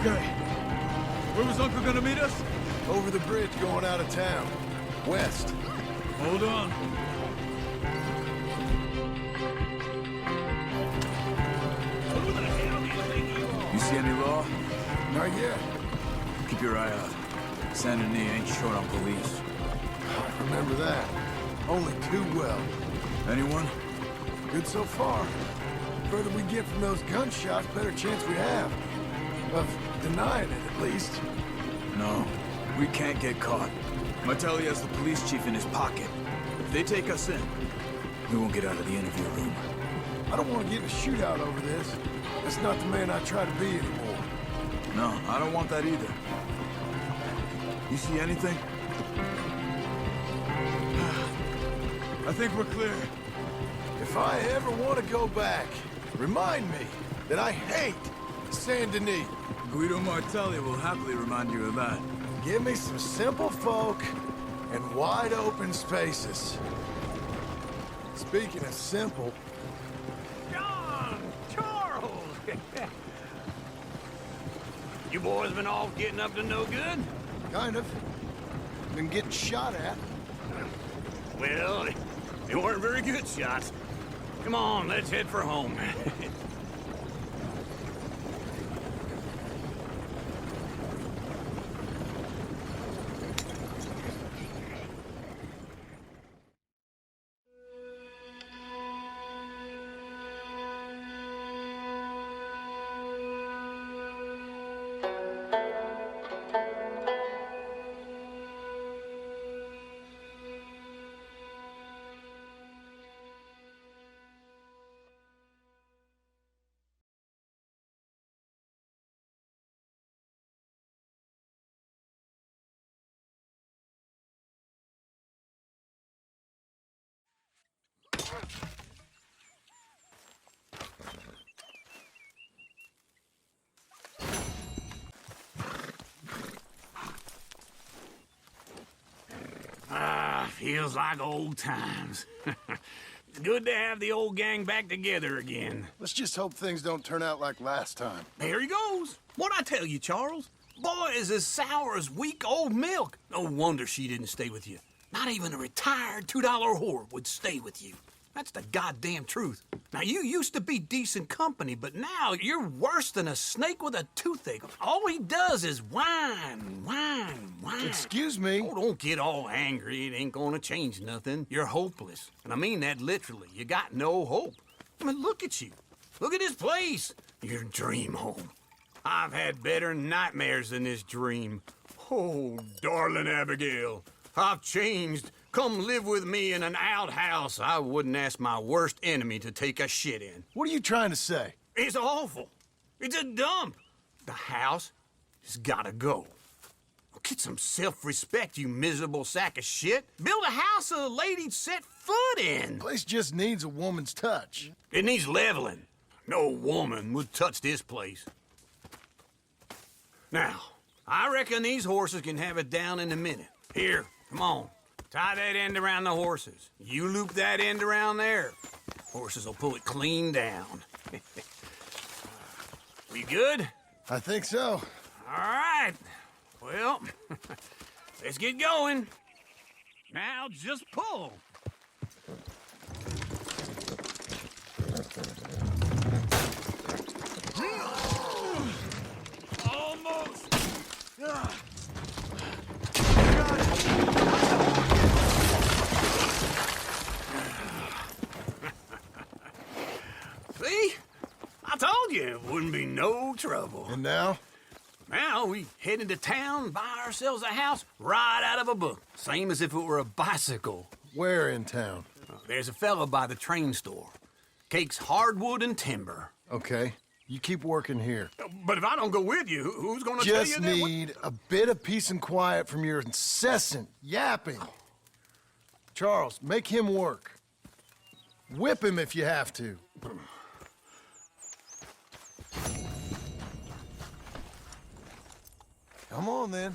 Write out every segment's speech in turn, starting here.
Okay. Where was Uncle gonna meet us? Over the bridge going out of town. West. Hold on. Who the hell do you think you are? You see any law? Not yet. Keep your eye out. Saint Denis ain't short on police. Remember that. Only too well. Anyone? Good so far. Further we get from those gunshots, better chance we have. Of denying it, at least. No. We can't get caught. Martelli has the police chief in his pocket. If they take us in, we won't get out of the interview room. I don't want to get in a shootout over this. That's not the man I try to be anymore. No, I don't want that either. You see anything? I think we're clear. If I ever want to go back, remind me that I hate Saint Denis. Guido Martelli will happily remind you of that. Give me some simple folk and wide open spaces. Speaking of simple... John! Charles! You boys been off getting up to no good? Kind of. Been getting shot at. Well, they weren't very good shots. Come on, let's head for home. Feels like old times. It's good to have the old gang back together again. Let's just hope things don't turn out like last time. There he goes. What'd I tell you, Charles? Boy is as sour as weak old milk. No wonder she didn't stay with you. Not even a retired $2 whore would stay with you. That's the goddamn truth. Now, you used to be decent company, but now you're worse than a snake with a toothache. All he does is whine, whine, whine. Excuse me? Oh, don't get all angry. It ain't gonna change nothing. You're hopeless. And I mean that literally. You got no hope. I mean, look at you. Look at this place. Your dream home. I've had better nightmares than this dream. Oh, darling Abigail, I've changed. Come live with me in an outhouse I wouldn't ask my worst enemy to take a shit in. What are you trying to say? It's awful. It's a dump. The house has gotta go. Get some self-respect, you miserable sack of shit. Build a house a lady'd set foot in. The place just needs a woman's touch. It needs leveling. No woman would touch this place. Now, I reckon these horses can have it down in a minute. Here, come on. Tie that end around the horses. You loop that end around there. Horses will pull it clean down. We good? I think so. All right. Well, let's get going. Now just pull. Almost. See? I told you it wouldn't be no trouble. And now? Now we head into town, buy ourselves a house right out of a book. Same as if it were a bicycle. Where in town? There's a fella by the train store. Cakes hardwood and timber. Okay. You keep working here. But if I don't go with you, who's gonna tell you Just that? need a bit of peace and quiet from your incessant yapping. Charles, make him work. Whip him if you have to. Come on, then.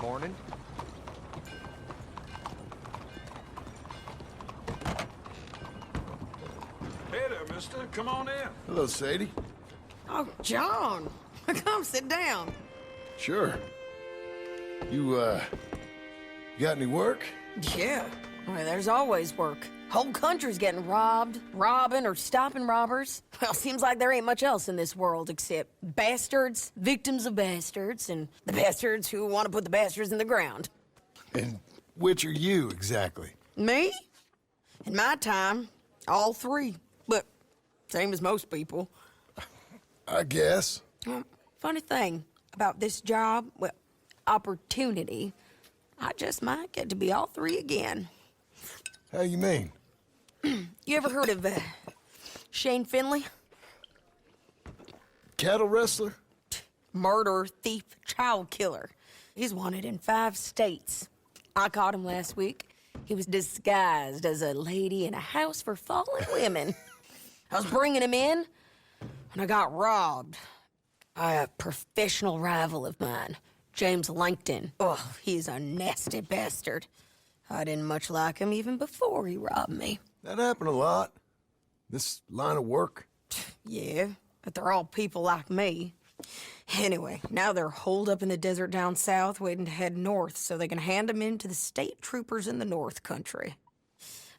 morning. Hey there, mister. Come on in. Hello, Sadie. Oh, John. Come sit down. Sure. You got any work? Yeah. Well, there's always work. Whole country's getting robbed, robbing, or stopping robbers. Well, seems like there ain't much else in this world except bastards, victims of bastards, and the bastards who want to put the bastards in the ground. And which are you, exactly? Me? In my time, all three. But same as most people. I guess. Funny thing about this job, well, opportunity, I just might get to be all three again. How you mean? You ever heard of Shane Finley? Cattle wrestler? Murderer, thief, child killer. He's wanted in 5 states. I caught him last week. He was disguised as a lady in a house for fallen women. I was bringing him in, and I got robbed by a professional rival of mine, James Langton. Oh, he's a nasty bastard. I didn't much like him even before he robbed me. That happened a lot. This line of work. Yeah, but they're all people like me. Anyway, now they're holed up in the desert down south, waiting to head north so they can hand them in to the state troopers in the north country.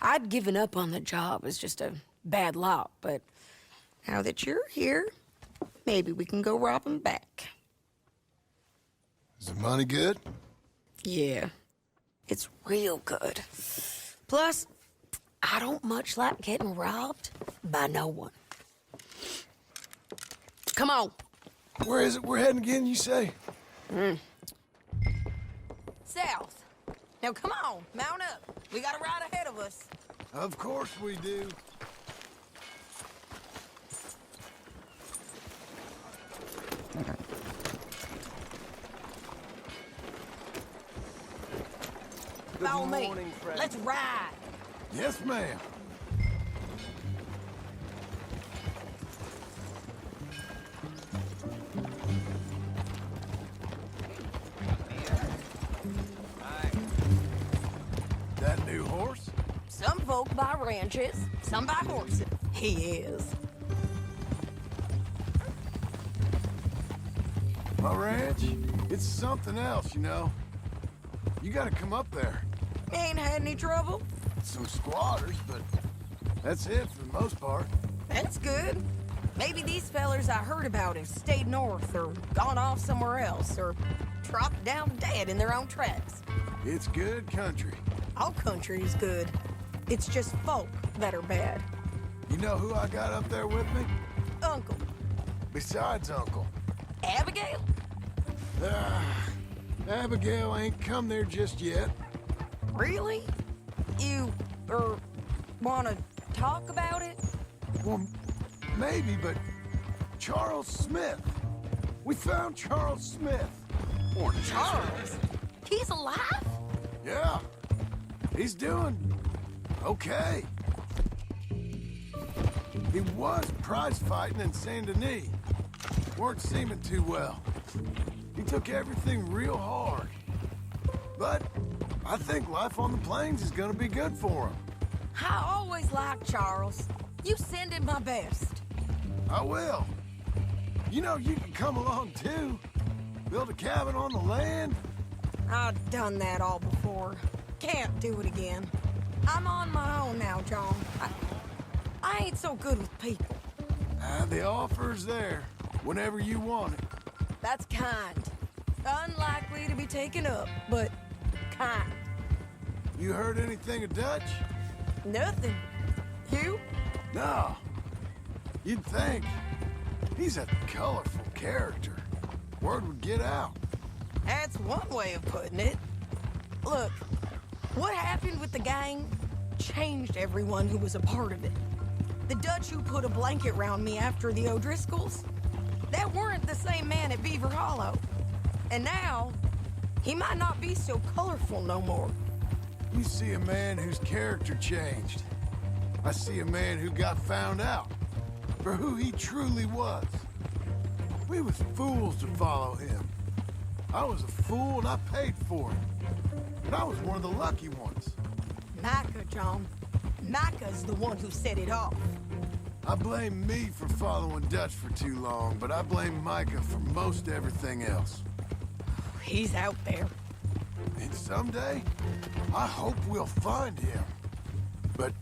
I'd given up on the job as just a bad lot, but now that you're here, maybe we can go rob them back. Is the money good? Yeah, it's real good. Plus, I don't much like getting robbed by no one. Come on. Where is it we're heading again, you say? South. Now come on, mount up. We got a ride ahead of us. Of course we do. Follow me. Let's ride. Yes, ma'am. That new horse? Some folk buy ranches, some buy horses. He is. My ranch? It's something else, you know. You gotta come up there. Ain't had any trouble? Some squatters, but that's it for the most part. That's good. Maybe these fellers I heard about have stayed north or gone off somewhere else or dropped down dead in their own tracks. It's good country. All country is good. It's just folk that are bad. You know who I got up there with me? Uncle. Besides Uncle. Abigail? Abigail ain't come there just yet. Really? You, wanna talk about it? Well, maybe, but Charles Smith. We found Charles Smith. Charles? He's alive? Yeah. He's doing okay. He was prize fighting in Saint Denis. Weren't seeming too well. He took everything real hard. But I think life on the plains is gonna be good for him. I always liked Charles. You send him my best. I will. You know, you can come along too. Build a cabin on the land. I've done that all before. Can't do it again. I'm on my own now, John. I ain't so good with people. The offer's there whenever you want it. That's kind. Unlikely to be taken up, but kind. You heard anything of Dutch? Nothing. You? No. You'd think. He's a colorful character. Word would get out. That's one way of putting it. Look, what happened with the gang changed everyone who was a part of it. The Dutch who put a blanket round me after the O'Driscolls, that weren't the same man at Beaver Hollow. And now, he might not be so colorful no more. You see a man whose character changed. I see a man who got found out for who he truly was. We was fools to follow him. I was a fool and I paid for it. And I was one of the lucky ones. Micah, John. Micah's the one who set it off. I blame me for following Dutch for too long, but I blame Micah for most everything else. He's out there. And someday, I hope we'll find him. But...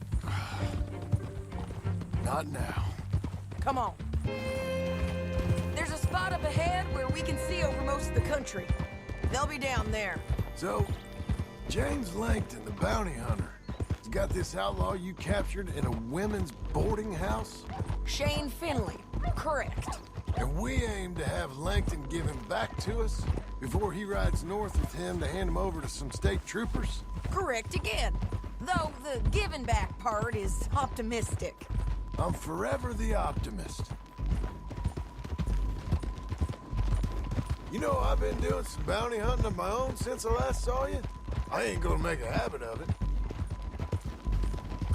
not now. Come on. There's a spot up ahead where we can see over most of the country. They'll be down there. So, James Langton, the bounty hunter, has got this outlaw you captured in a women's boarding house? Shane Finley. Correct. And we aim to have Langton give him back to us before he rides north with him to hand him over to some state troopers? Correct again. Though the giving back part is optimistic. I'm forever the optimist. You know, I've been doing some bounty hunting of my own since I last saw you. I ain't gonna make a habit of it.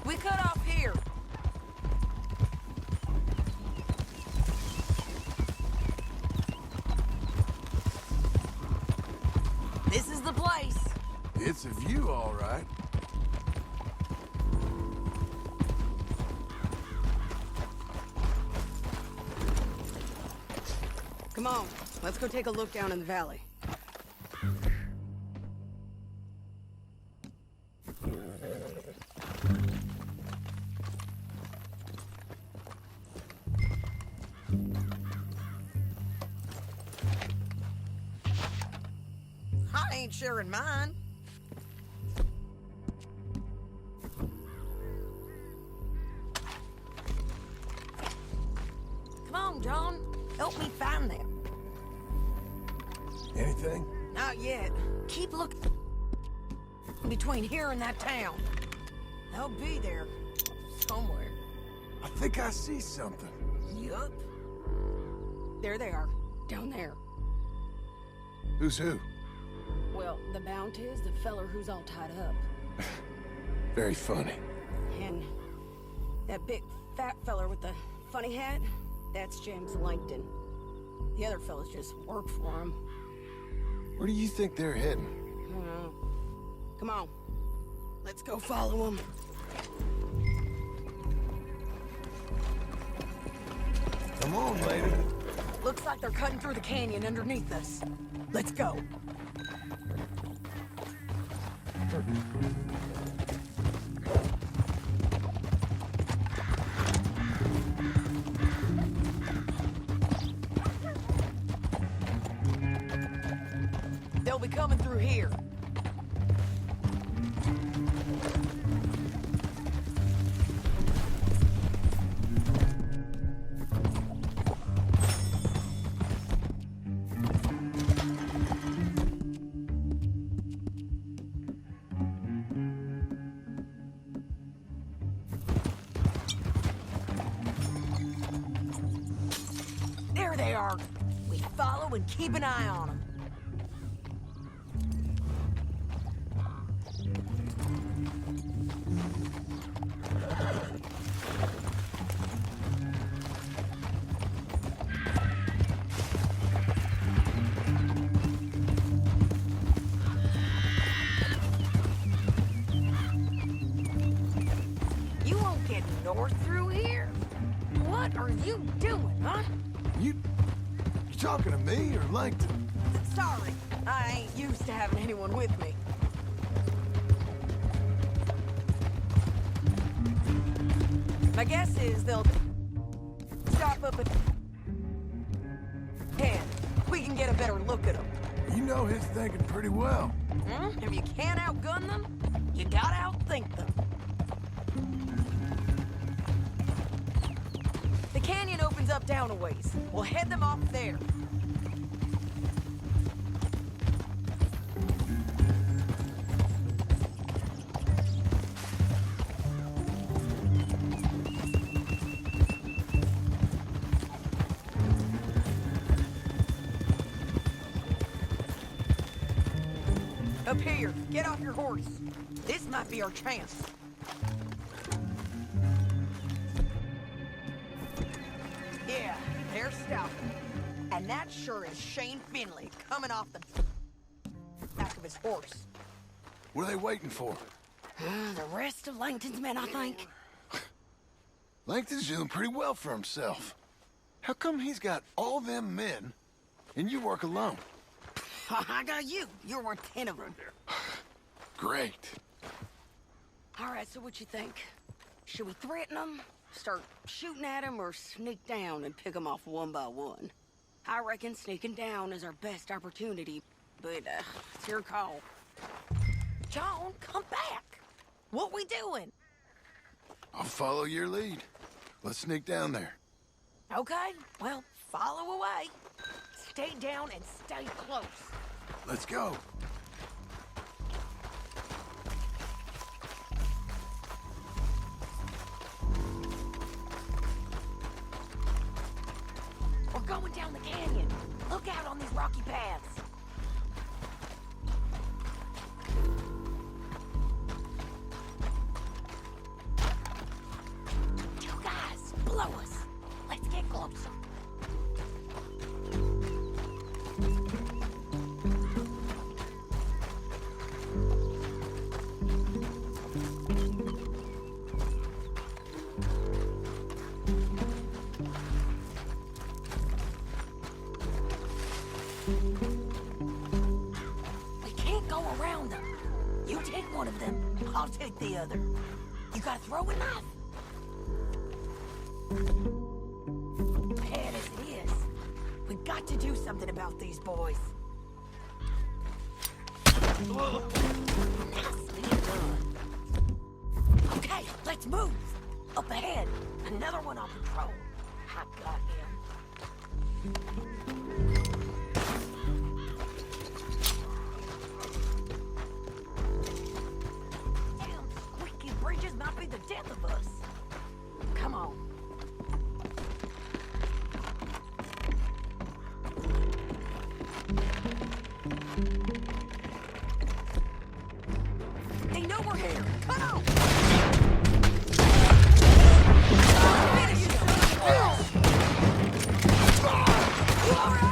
We cut off here. This is the place. It's a view, all right. Come on, let's go take a look down in the valley. I ain't sharing mine. Come on, John. Help me find them. Anything? Not yet. Keep looking between here and that town. They'll be there. Somewhere. I think I see something. Yup. There they are. Down there. Who's who? Well, the bounty is the feller who's all tied up. Very funny. And that big fat feller with the funny hat, that's James Langton. The other fellas just work for him. Where do you think they're heading? I don't know. Come on. Let's go follow them. Come on, lady. Looks like they're cutting through the canyon underneath us. Let's go. They'll be coming through here. There they are. We follow and keep an eye on them. You won't get north through here? What are you doing, huh? You talking to me or Langton? Sorry, I ain't used to having anyone with me. My guess is they'll stop up at head. We can get a better look at them. You know his thinking pretty well. If you can't outgun them, you gotta outthink them. The canyon opens up down a ways. We'll head them off there. Up here, get off your horse. This might be our chance. Yeah, they're stopping. And And that sure is Shane Finley coming off the back of his horse. What are they waiting for? The rest of Langton's men, I think. Langton's doing pretty well for himself. How come he's got all them men, and you work alone? I got you. You're worth 10 of them. Great. All right, so what you think? Should we threaten them, start shooting at them, or sneak down and pick them off one by one? I reckon sneaking down is our best opportunity, but it's your call. John, come back. What we doing? I'll follow your lead. Let's sneak down there. Okay, well, follow away. Stay down and stay close. Let's go. We're going down the canyon. Look out on these rocky paths. You guys, blow us. Let's get closer. We can't go around them. You take one of them, I'll take the other. You got a throwing knife? Bad as it is, we got to do something about these boys. Nicely done. Okay, let's move. Up ahead, another one on patrol. I got him. Damn squeaky bridges might be the death of us. Come on. They know we're here. Come on. Finish it. You all right?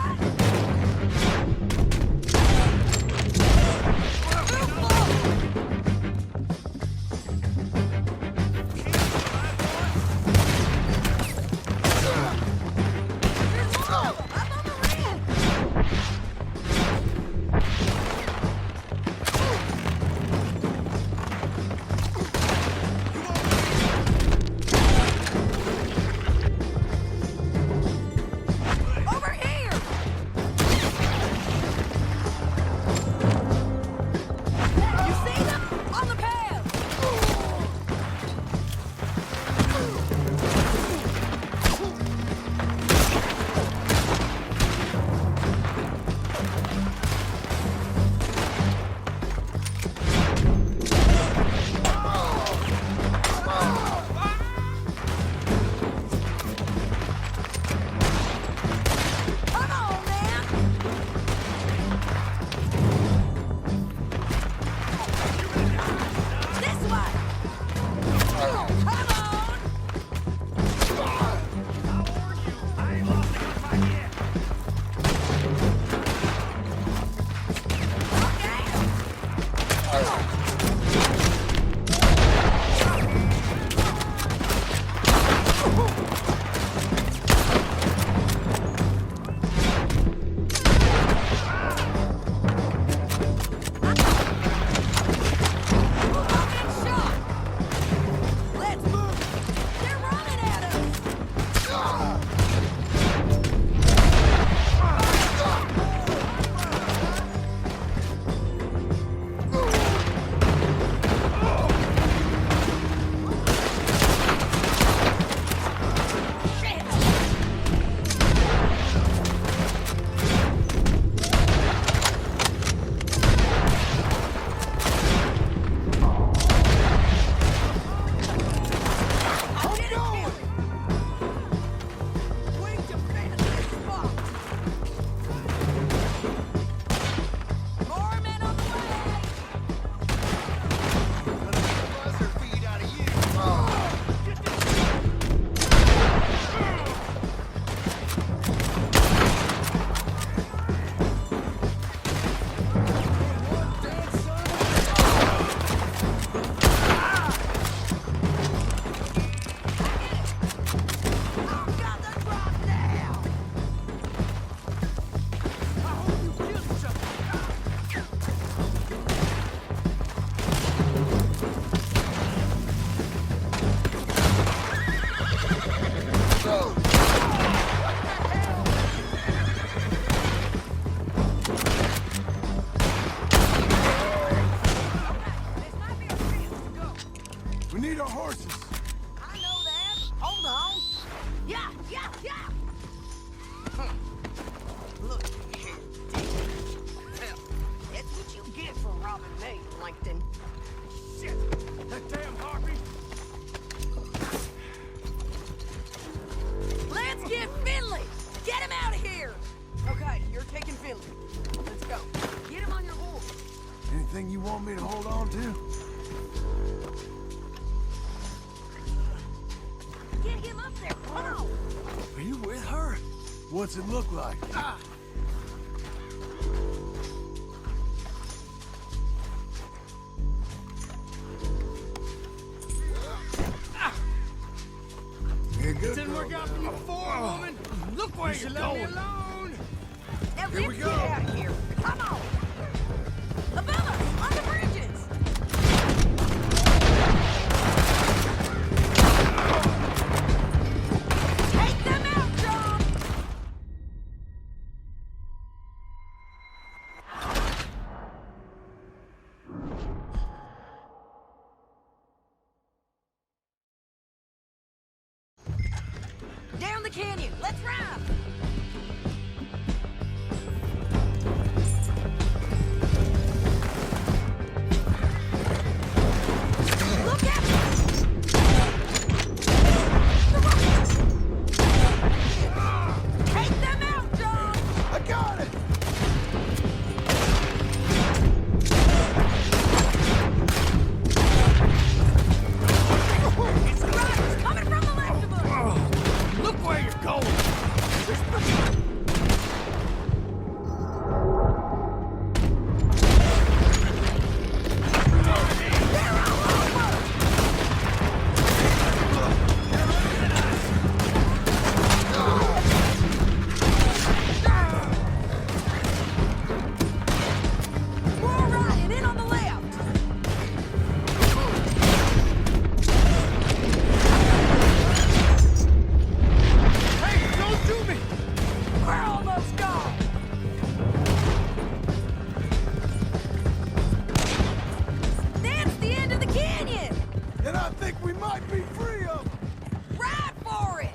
anything you want me to hold on to? Get him up there. Come on. Are you with her? What's it look like? Ah! Didn't work out for you before, woman. Look where you're going. Let me alone. Now Here we let's go. get out of here. Come on. Above us, on the bridges. Take them out, John. Down the canyon. Let's ride. Look out! Take them out, John! I got it! It's riders coming from the left of us! Look where you're going. They're all over! We're all riding in on the left! Hey, don't do me. We're almost gone! That's the end of the canyon! And I think we might be free of them. Ride for it!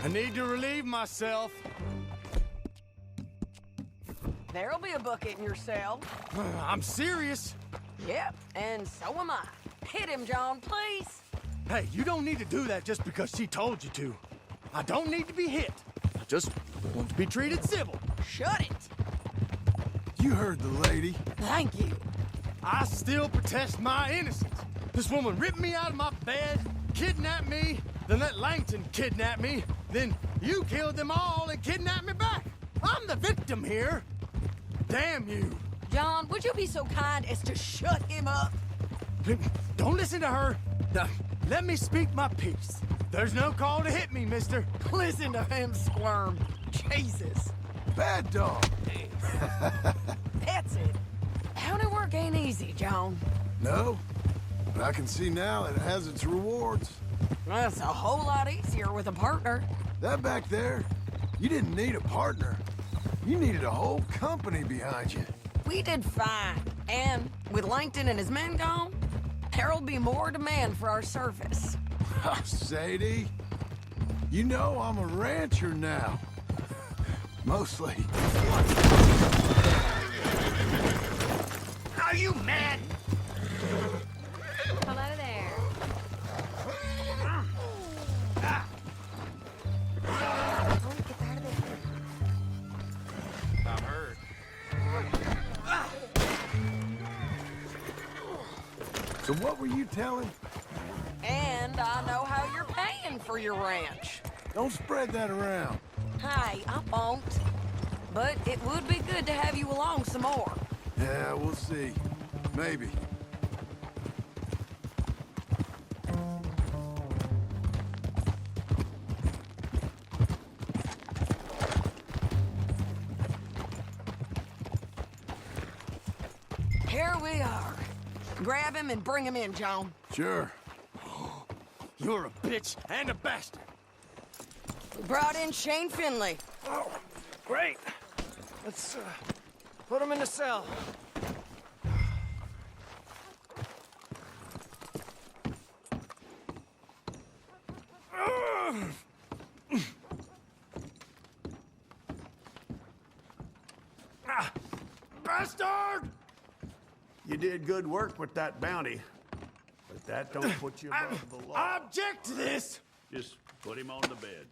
I need to relieve myself. There'll be a bucket in your cell. I'm serious. Yep, and so am I. Hit him, John, please. Hey, you don't need to do that just because she told you to. I don't need to be hit. I just want to be treated civil. Shut it. You heard the lady. Thank you. I still protest my innocence. This woman ripped me out of my bed, kidnapped me, then let Langton kidnap me, then you killed them all and kidnapped me back. I'm the victim here. Damn you. John, would you be so kind as to shut him up? Don't listen to her. Now, let me speak my piece. There's no call to hit me, mister. Listen to him squirm. Jesus. Bad dog. That's it. County work ain't easy, John. No, but I can see now that it has its rewards. That's a whole lot easier with a partner. That back there, you didn't need a partner. You needed a whole company behind you. We did fine. And with Langton and his men gone, there'll be more demand for our service. Sadie, you know I'm a rancher now. Mostly. Are you mad? Come out of there. I want to get out of there. I'm hurt. So what were you telling? And I know how you're paying for your ranch. Don't spread that around. Hey, I won't. But it would be good to have you along some more. Yeah, we'll see. Maybe. Here we are. Grab him and bring him in, John. Sure. You're a bitch and a bastard. We brought in Shane Finley. Oh, great. Let's put him in the cell. bastard! You did good work with that bounty, but that don't put you above the law. I object to this! Just put him on the bed.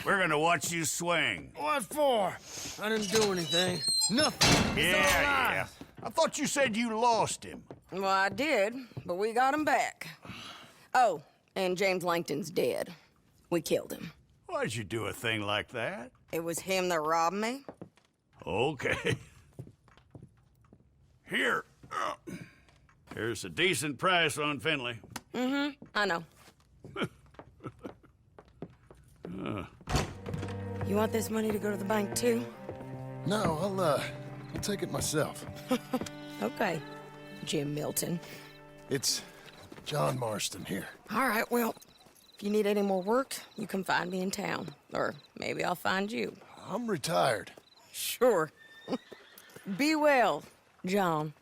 We're gonna watch you swing. What for? I didn't do anything. Nothing. It's all lies. I thought you said you lost him. Well, I did, but we got him back. Oh, and James Langton's dead. We killed him. Why'd you do a thing like that? It was him that robbed me. Okay. Here. Here's a decent price on Finley. I know. You want this money to go to the bank, too? No, I'll take it myself. Okay, Jim Milton. It's John Marston here. All right, well, if you need any more work, you can find me in town. Or maybe I'll find you. I'm retired. Sure. Be well, John.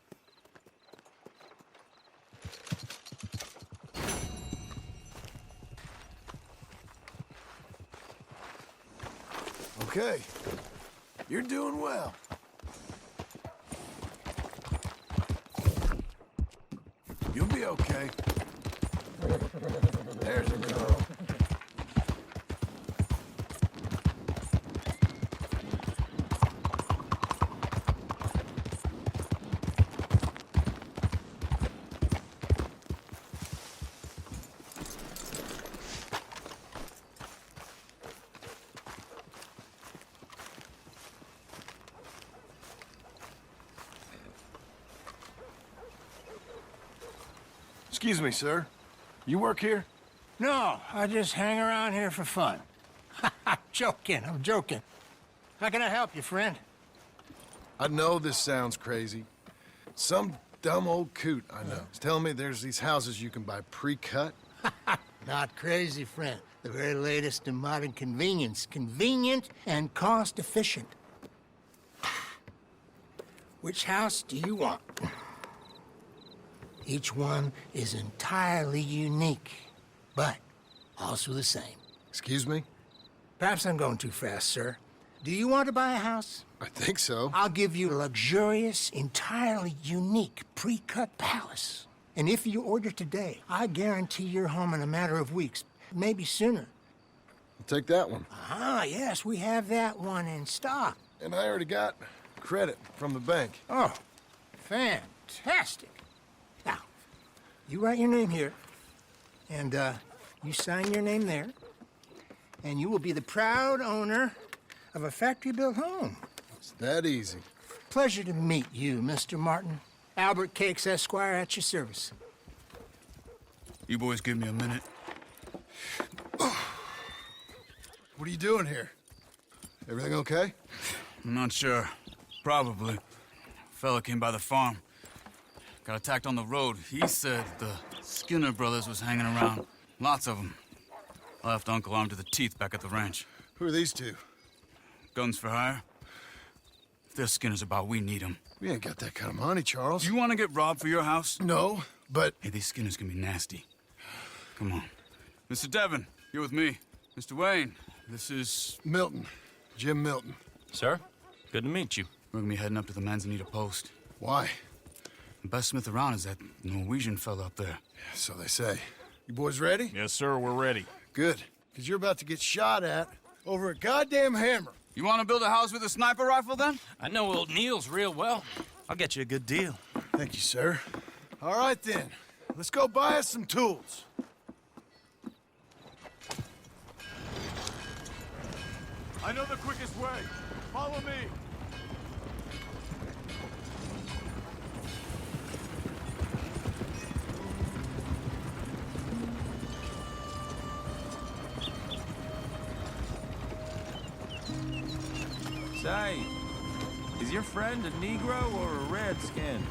Okay. You're doing well. You'll be okay. There's a girl. Excuse me, sir. You work here? No, I just hang around here for fun. I'm joking, I'm joking. How can I help you, friend? I know this sounds crazy. Some dumb old coot I know is telling me there's these houses you can buy pre-cut. Not crazy, friend. The very latest in modern convenience. Convenient and cost-efficient. Which house do you want? Each one is entirely unique, but also the same. Excuse me? Perhaps I'm going too fast, sir. Do you want to buy a house? I think so. I'll give you a luxurious, entirely unique pre-cut palace. And if you order today, I guarantee you're home in a matter of weeks, maybe sooner. I'll take that one. Ah, yes, we have that one in stock. And I already got credit from the bank. Oh, fantastic. Now, you write your name here, and you sign your name there, and you will be the proud owner of a factory-built home. It's that easy. Pleasure to meet you, Mr. Martin. Albert Cakes, Esquire, at your service. You boys give me a minute. What are you doing here? Everything okay? I'm not sure. Probably. Fella came by the farm. Got attacked on the road. He said the Skinner brothers was hanging around. Lots of them. I left Uncle armed to the teeth back at the ranch. Who are these two? Guns for hire. If they're Skinner's about, we need them. We ain't got that kind of money, Charles. Do you want to get robbed for your house? No, but... Hey, these Skinners can be nasty. Come on. Mr. Devon, you're with me. Mr. Wayne, this is... Milton. Jim Milton. Sir, good to meet you. We're gonna be heading up to the Manzanita post. Why? The best smith around is that Norwegian fella up there. So they say. You boys ready? Yes, sir, we're ready. Good. Because you're about to get shot at over a goddamn hammer. You want to build a house with a sniper rifle, then? I know old Neil's real well. I'll get you a good deal. Thank you, sir. All right, then. Let's go buy us some tools. I know the quickest way. Follow me. Say, is your friend a Negro or a Redskin?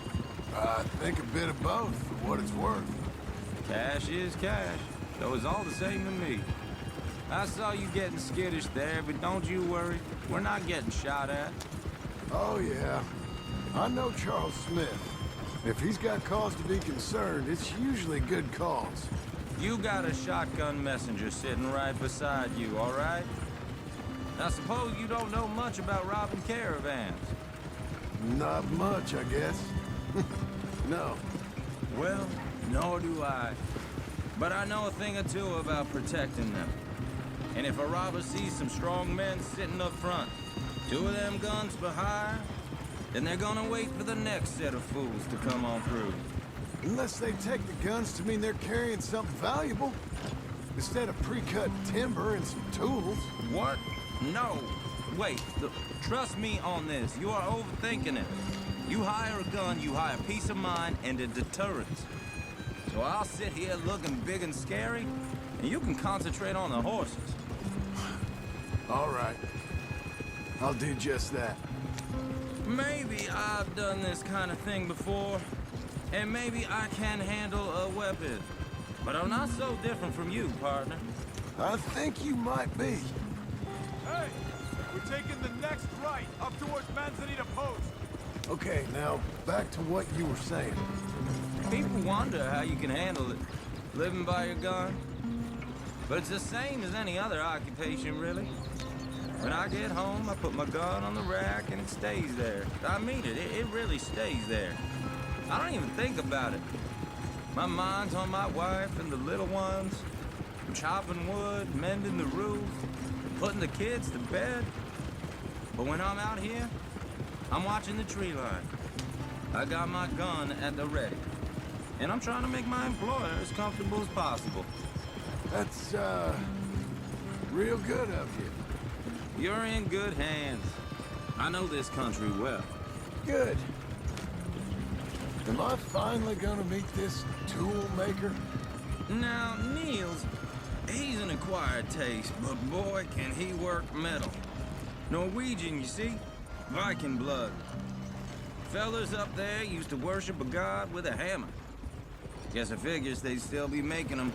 I think a bit of both, for what it's worth. Cash is cash, so it's all the same to me. I saw you getting skittish there, but don't you worry. We're not getting shot at. Oh, yeah. I know Charles Smith. If he's got cause to be concerned, it's usually good cause. You got a shotgun messenger sitting right beside you, all right? Now, suppose you don't know much about robbing caravans. Not much, I guess. No. Well, nor do I. But I know a thing or two about protecting them. And if a robber sees some strong men sitting up front, 2 of them guns for hire, then they're gonna wait for the next set of fools to come on through. Unless they take the guns to mean they're carrying something valuable. Instead of pre-cut timber and some tools. What? No. Wait, trust me on this. You are overthinking it. You hire a gun, you hire peace of mind and a deterrence. So I'll sit here looking big and scary, and you can concentrate on the horses. All right. I'll do just that. Maybe I've done this kind of thing before, and maybe I can handle a weapon. But I'm not so different from you, partner. I think you might be. Hey! We're taking the next right, up towards Manzanita Post. Okay, now, back to what you were saying. People wonder how you can handle it, living by your gun. But it's the same as any other occupation, really. When I get home, I put my gun on the rack and it stays there. I mean it, it really stays there. I don't even think about it. My mind's on my wife and the little ones. I'm chopping wood, mending the roof, putting the kids to bed. But when I'm out here, I'm watching the tree line. I got my gun at the ready. And I'm trying to make my employer as comfortable as possible. That's, real good of you. You're in good hands. I know this country well. Good. Am I finally gonna meet this tool maker? Now, Niels, he's an acquired taste, but boy, can he work metal. Norwegian, you see? Viking blood. Fellas up there used to worship a god with a hammer. Guess I figures they'd still be making them.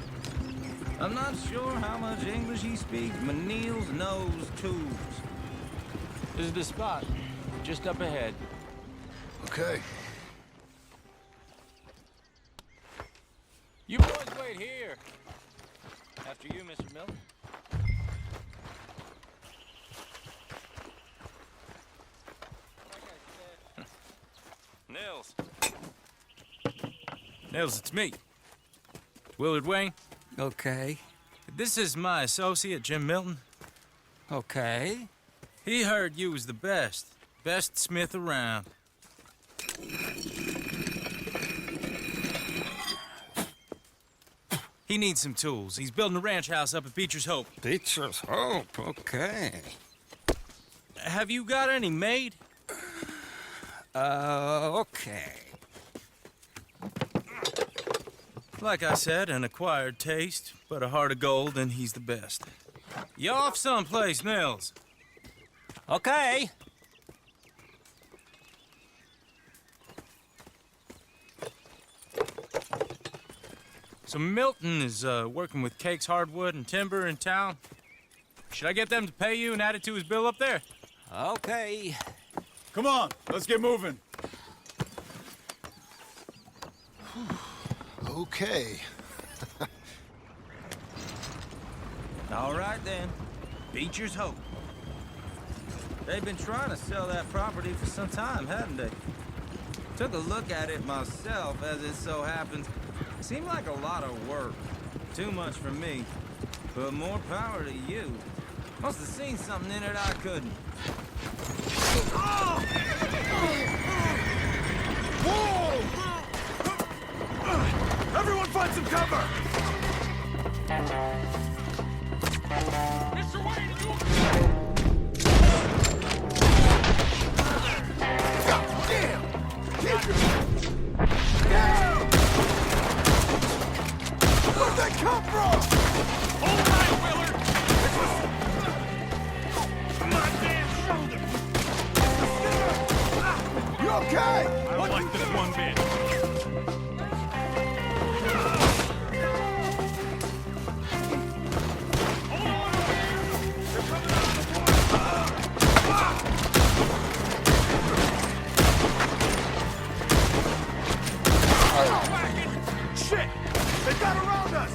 I'm not sure how much English he speaks, but Niels knows tools. This is the spot, just up ahead. Okay. You boys wait here. After you, Mr. Milton. Nils. Nils, it's me. Willard Wayne. Okay. This is my associate, Jim Milton. Okay. He heard you was the best smith around. He needs some tools. He's building a ranch house up at Beecher's Hope. Beecher's Hope, okay. Have you got any made? Okay. Like I said, an acquired taste, but a heart of gold, and he's the best. You off someplace, Nils? Okay. So Milton is working with Cake's Hardwood and Timber in town. Should I get them to pay you and add it to his bill up there? Okay. Come on, let's get moving. Okay. All right, then. Beecher's Hope. They've been trying to sell that property for some time, haven't they? Took a look at it myself, as it so happens. Seemed like a lot of work. Too much for me. But more power to you. Must have seen something in it I couldn't. Whoa! Everyone find some cover! Mr. Wayne, you... God damn! Damn! Where'd that come from? Hold tight, Willard! My damn shoulder! You okay? I don't like this one bit. Shit! They got around us!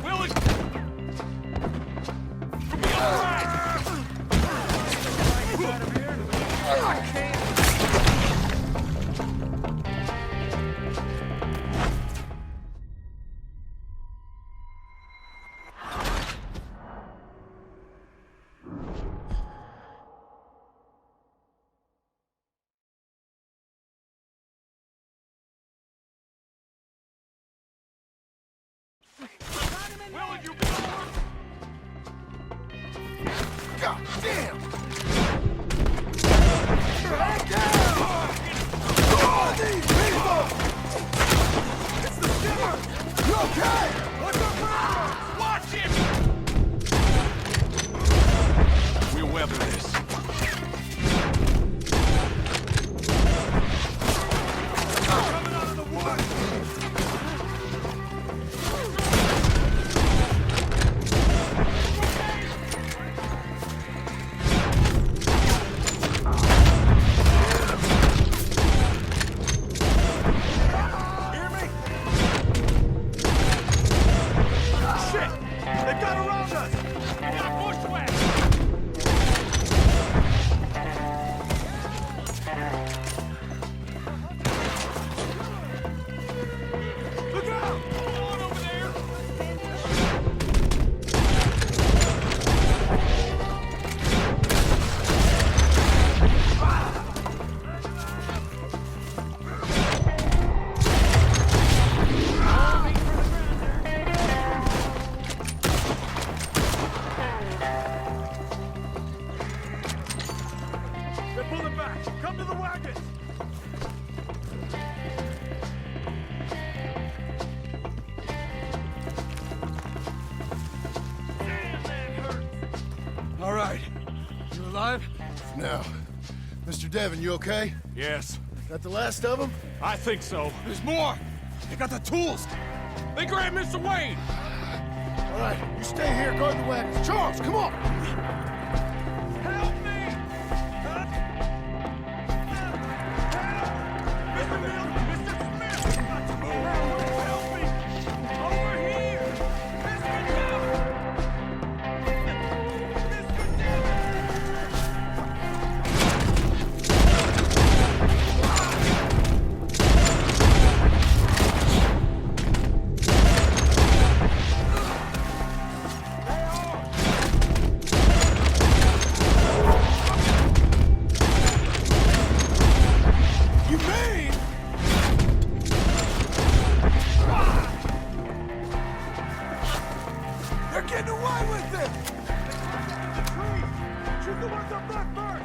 Willard! Will you blow? God damn! Head down! Who are these people? It's the skipper! You okay? What's up, bro? Watch it! We'll weather this. Coming out of the woods! Hear me? Shit! They've got around us! Got a bushwhack! Look out! Hold on over there! They're pulling back! Come to the wagon! Damn, that hurts! All right. You alive? No. Mr. Devon, you okay? Yes, Got the last of them? I think so. There's more! They got the tools! They grabbed Mr. Wayne! All right, you stay here, guard the wagons. Charles, come on! Help me! Help! Mr. Milton! Mr. Smith! You've got to move! Help me! Over here! Mr. Devon! Mr. Devon! You mean? They're getting away with it! Shoot the ones up there first!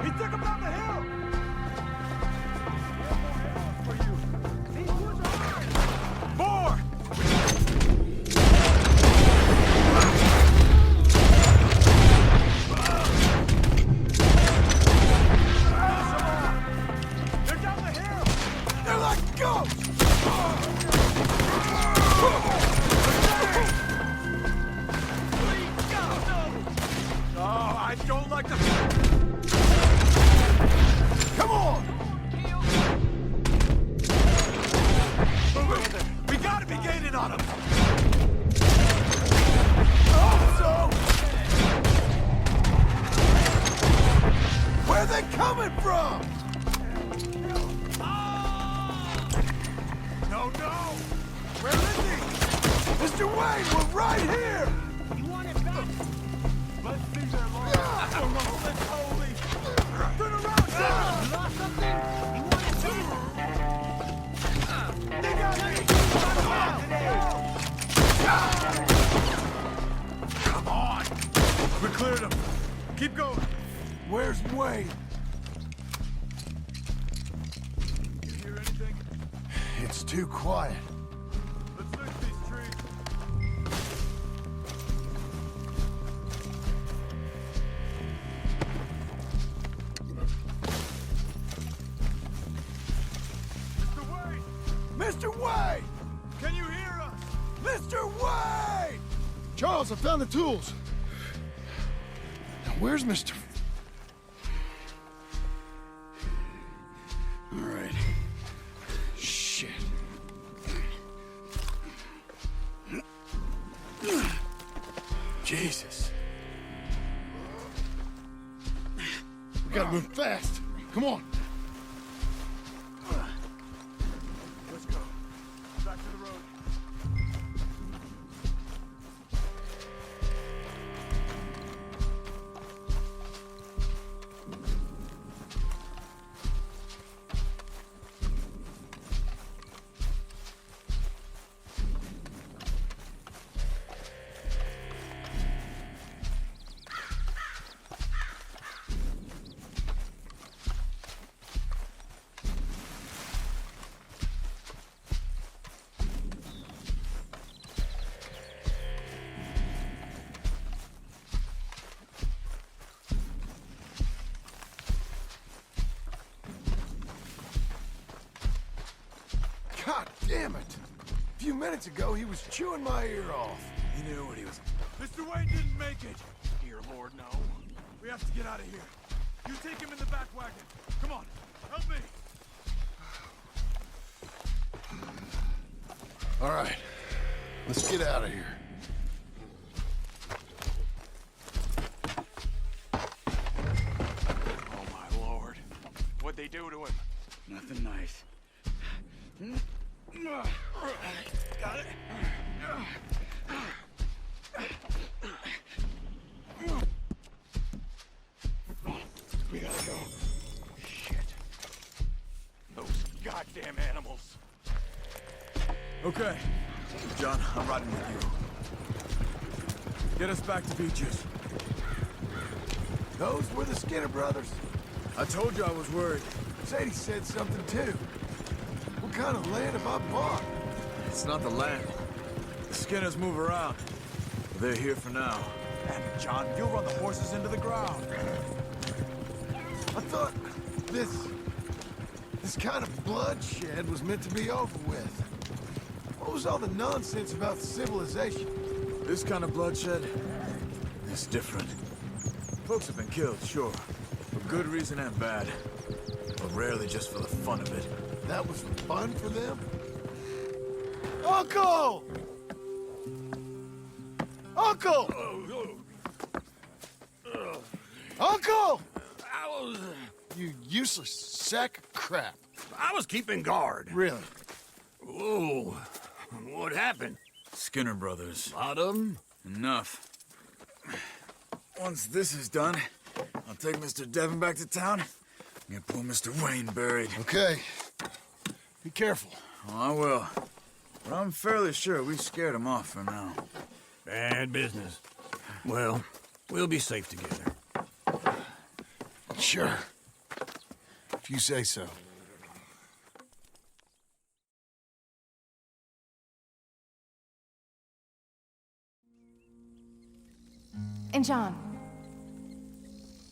He took him down the hill! More! They're down the hill! They're like ghosts! Oh, I don't like the... Come on! We gotta be gaining on him! Also! Where are they coming from? No, no! Where is he? Mr. Wayne, we're right here! You want it back? Let's see their long... Let's holy... Turn around, Sam! You lost something? You want it too? They got me! Come on! We cleared them. Keep going. Where's Wayne? You hear anything? It's too quiet. Let's search these trees. Mr. Wayne! Can you hear us? Mr. Wayne! Charles, I found the tools. Now, where's Mr. All right. Shit. Jesus. Gotta move fast. Come on. Let's go. Back to the road. God damn it! A few minutes ago, he was chewing my ear off. He knew what he was... Mr. Wayne didn't make it! Dear Lord, no. We have to get out of here. You take him in the back wagon. Come on, help me! All right, let's get out of here. Oh, my Lord. What'd they do to him? Nothing nice. Got it. We gotta go. Shit. Those goddamn animals. Okay. John, I'm riding with you. Get us back to Beaches. Those were the Skinner brothers. I told you I was worried. Sadie said something too. What kind of land have I bought? It's not the land. The Skinners move around. They're here for now. And John, you'll run the horses into the ground. I thought this kind of bloodshed was meant to be over with. What was all the nonsense about civilization? This kind of bloodshed is different. Folks have been killed, sure. For good reason and bad. But rarely just for the fun of it. That was fun for them? Uncle! Uncle! Uncle! You useless sack of crap. I was keeping guard. Really? Whoa. What happened? Skinner brothers. Lot of them? Enough. Once this is done, I'll take Mr. Devon back to town and get poor Mr. Wayne buried. Okay. Be careful. Oh, I will. But I'm fairly sure we scared him off for now. Bad business. Well, we'll be safe together. Sure. If you say so. And John,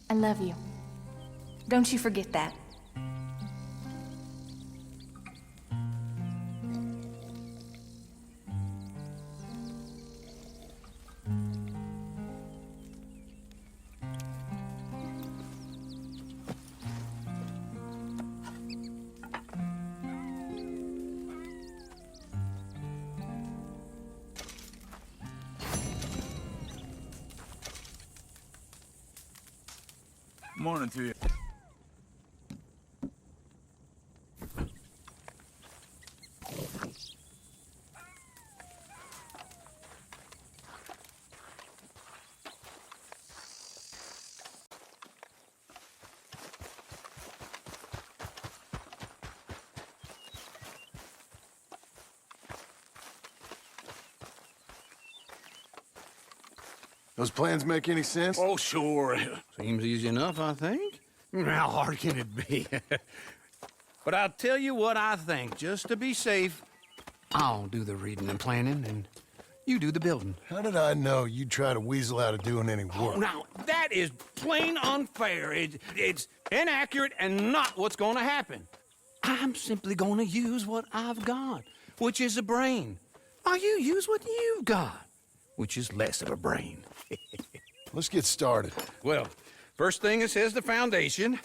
I love you. Don't you forget that. Morning to you. Those plans make any sense? Oh, sure. Seems easy enough, I think. How hard can it be? But I'll tell you what I think. Just to be safe, I'll do the reading and planning, and you do the building. How did I know you'd try to weasel out of doing any work? Oh, now, that is plain unfair. It's inaccurate and not what's going to happen. I'm simply going to use what I've got, which is a brain. While you use what you've got, which is less of a brain. Let's get started. Well, first thing it says the foundation,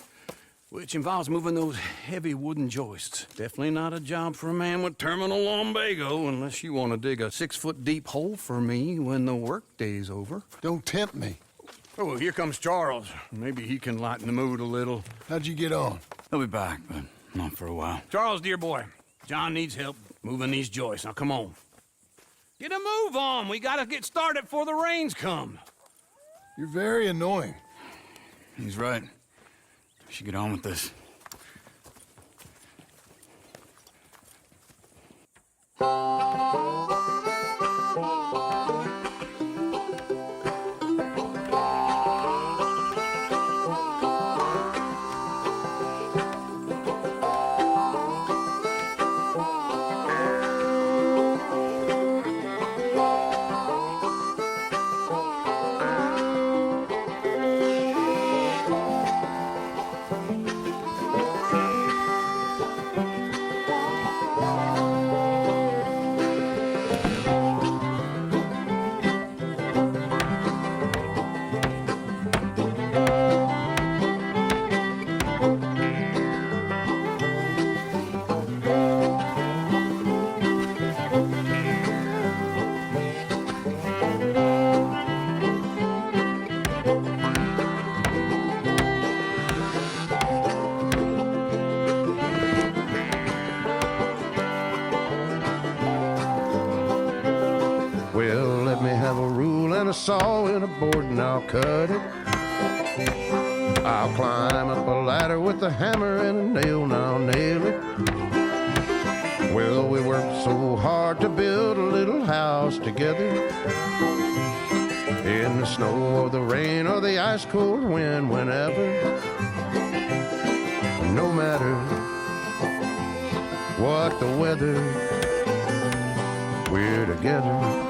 which involves moving those heavy wooden joists. Definitely not a job for a man with terminal lumbago unless you want to dig a 6-foot deep hole for me when the workday's over. Don't tempt me. Oh, here comes Charles. Maybe he can lighten the mood a little. How'd you get on? He'll be back, but not for a while. Charles, dear boy, John needs help moving these joists. Now, come on. Get a move on. We gotta get started before the rains come. You're very annoying. He's right. We should get on with this. Well, let me have a rule and a saw and a board and I'll cut it. I'll climb up a ladder with a hammer and a nail and I'll nail it. Well, we worked so hard to build a little house together. In the snow or the rain or the ice cold wind, whenever. No matter what the weather, we're together.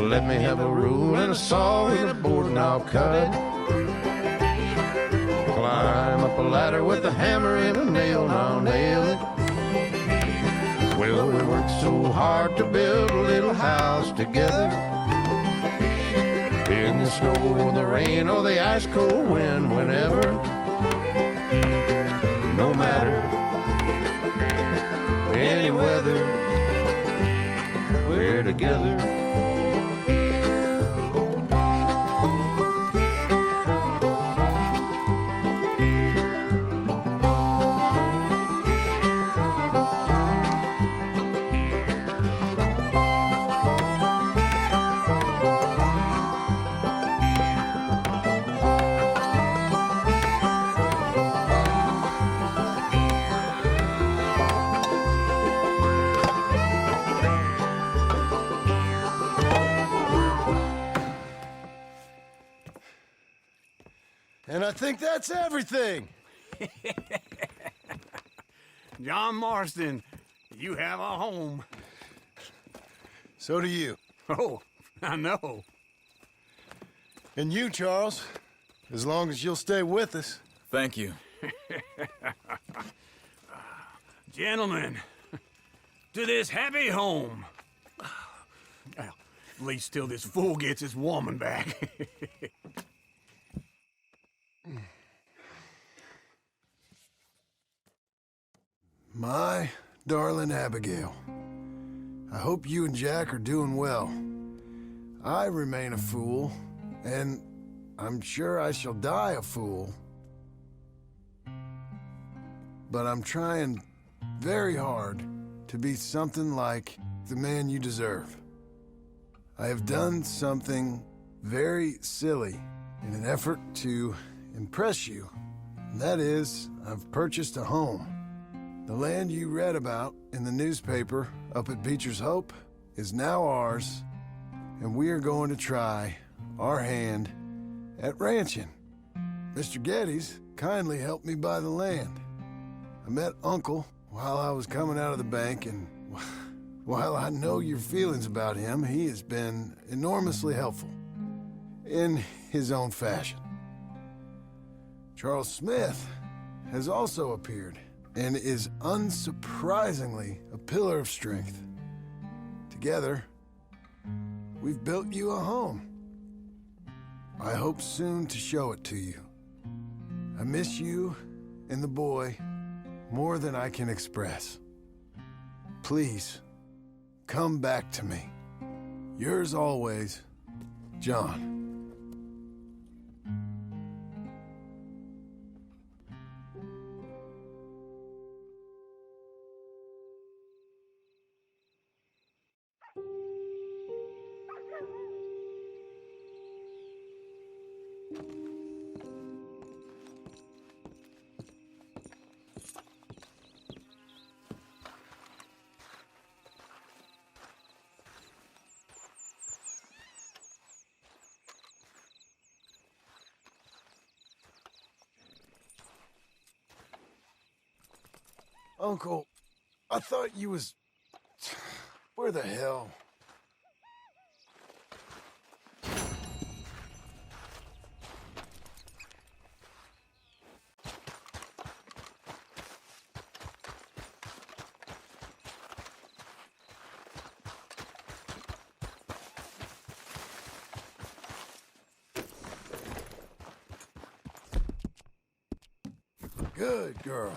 Let me have a rule and a saw and a board and I'll cut it. Climb up a ladder with a hammer and a nail and I'll nail it. Well, we worked so hard to build a little house together. In the snow or the rain or the ice cold wind, whenever. No matter any weather, we're together. And I think that's everything. John Marston, you have a home. So do you. Oh, I know. And you, Charles, as long as you'll stay with us. Thank you. Gentlemen, to this happy home. Well, at least till this fool gets his woman back. My darling Abigail, I hope you and Jack are doing well. I remain a fool, and I'm sure I shall die a fool. But I'm trying very hard to be something like the man you deserve. I have done something very silly in an effort to impress you. And that is, I've purchased a home. The land you read about in the newspaper up at Beecher's Hope is now ours, and we are going to try our hand at ranching. Mr. Geddes kindly helped me buy the land. I met Uncle while I was coming out of the bank, and while I know your feelings about him, he has been enormously helpful in his own fashion. Charles Smith has also appeared and is unsurprisingly a pillar of strength. Together, we've built you a home. I hope soon to show it to you. I miss you and the boy more than I can express. Please, come back to me. Yours always, John. Uncle, I thought you was... Where the hell? Good girl.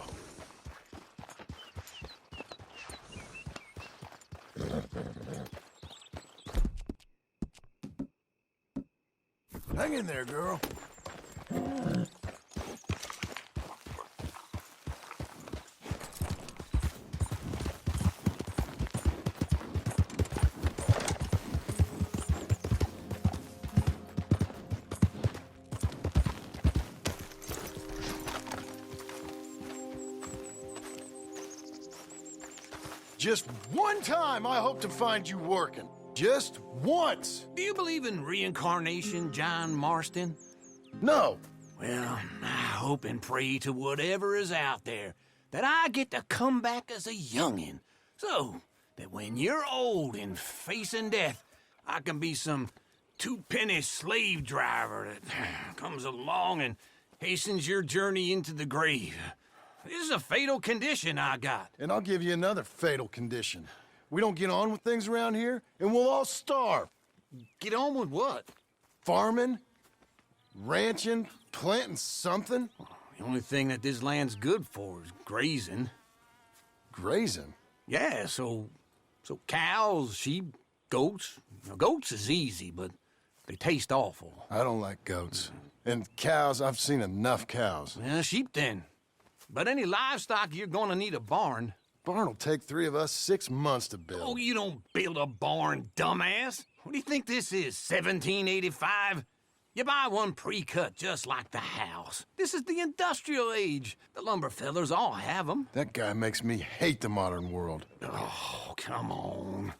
Hang in there, girl. Just one time I hope to find you working. Just once. Do you believe in reincarnation, John Marston? No. Well, I hope and pray to whatever is out there that I get to come back as a youngin', so that when you're old and facing death, I can be some two-penny slave driver that comes along and hastens your journey into the grave. This is a fatal condition I got. And I'll give you another fatal condition. We don't get on with things around here, and we'll all starve. Get on with what? Farming, ranching, planting something. The only thing that this land's good for is grazing. Grazing? Yeah, so cows, sheep, goats. Now, goats is easy, but they taste awful. I don't like goats. And cows, I've seen enough cows. Yeah, sheep then. But any livestock, you're gonna need a barn. Barn will take 3 of us 6 months to build. Oh, you don't build a barn, dumbass. What do you think this is, 1785? You buy one pre-cut just like the house. This is the industrial age. The lumber fellers all have them. That guy makes me hate the modern world. Oh, come on.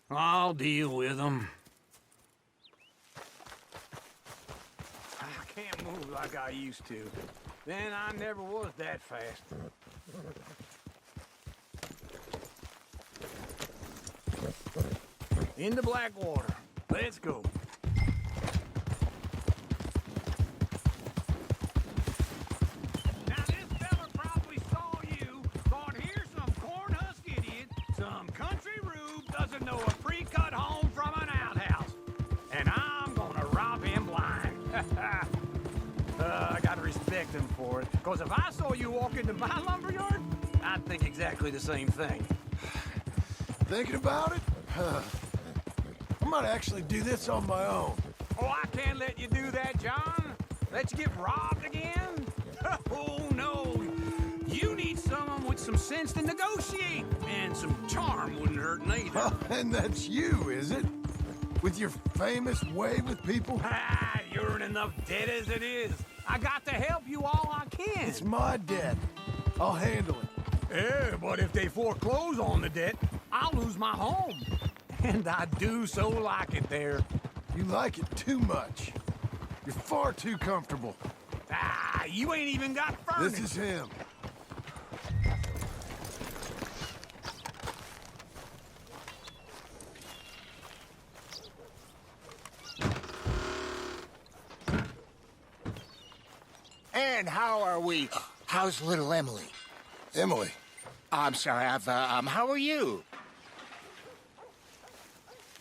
I'll deal with them. I can't move like I used to. Then I never was that fast. Into Blackwater. Let's go. Now this fella probably saw you, thought here's some corn-husk idiot, some country rube doesn't know a pre-cut home from an outhouse. And I'm gonna rob him blind. I gotta respect him for it. Because if I saw you walk into my lumberyard, I'd think exactly the same thing. Thinking about it? I might actually do this on my own. Oh, I can't let you do that, John. Let you get robbed again? Oh, no. You need someone with some sense to negotiate. And some charm wouldn't hurt neither. And that's you, is it? With your famous way with people? Ah, you're in enough debt as it is. I got to help you all I can. It's my debt. I'll handle it. Yeah, but if they foreclose on the debt, I'll lose my home. And I do so like it there. You like it too much. You're far too comfortable. Ah, you ain't even got furniture. This is him. And how are we? How's little Emily? Emily. I'm sorry, how are you?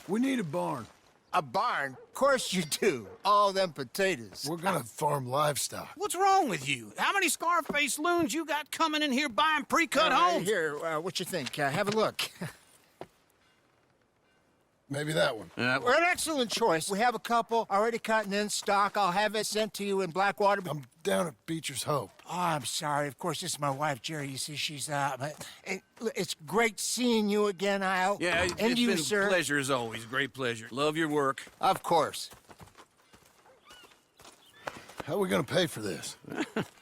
We need a barn. A barn? Of course you do. All them potatoes. We're gonna farm livestock. What's wrong with you? How many Scarface loons you got coming in here buying pre-cut homes? Here, what you think? Have a look. Maybe that one. We're an excellent choice. We have a couple already cut and in stock. I'll have it sent to you in Blackwater. I'm down at Beecher's Hope. Oh, I'm sorry. Of course, this is my wife, Jerry. You see, she's it's great seeing you again, Al. Yeah, and it's you, been sir. a pleasure as always. Great pleasure. Love your work. Of course. How are we gonna pay for this?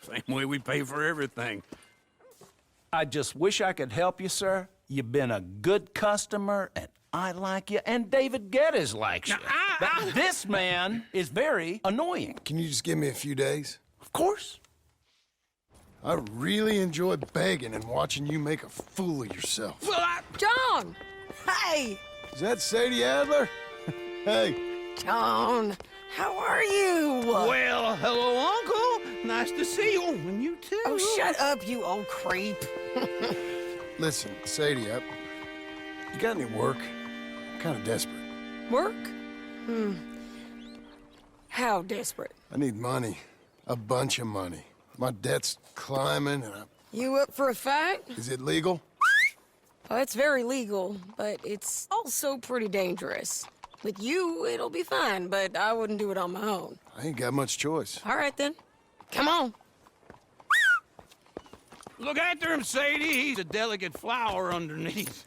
Same way we pay for everything. I just wish I could help you, sir. You've been a good customer, and I like you, and David Geddes likes you. But this man is very annoying. Can you just give me a few days? Of course. I really enjoy begging and watching you make a fool of yourself. John! Hey! Is that Sadie Adler? Hey. John, how are you? Well, hello, Uncle. Nice to see you. And you too. Oh, shut up, you old creep. Listen, Sadie, you got any work? I'm kind of desperate. Work? How desperate? I need money. A bunch of money. My debt's climbing and You up for a fight? Is it legal? Oh, it's very legal, but it's also pretty dangerous. With you, it'll be fine, but I wouldn't do it on my own. I ain't got much choice. All right, then. Come on. Look after him, Sadie. He's a delicate flower underneath.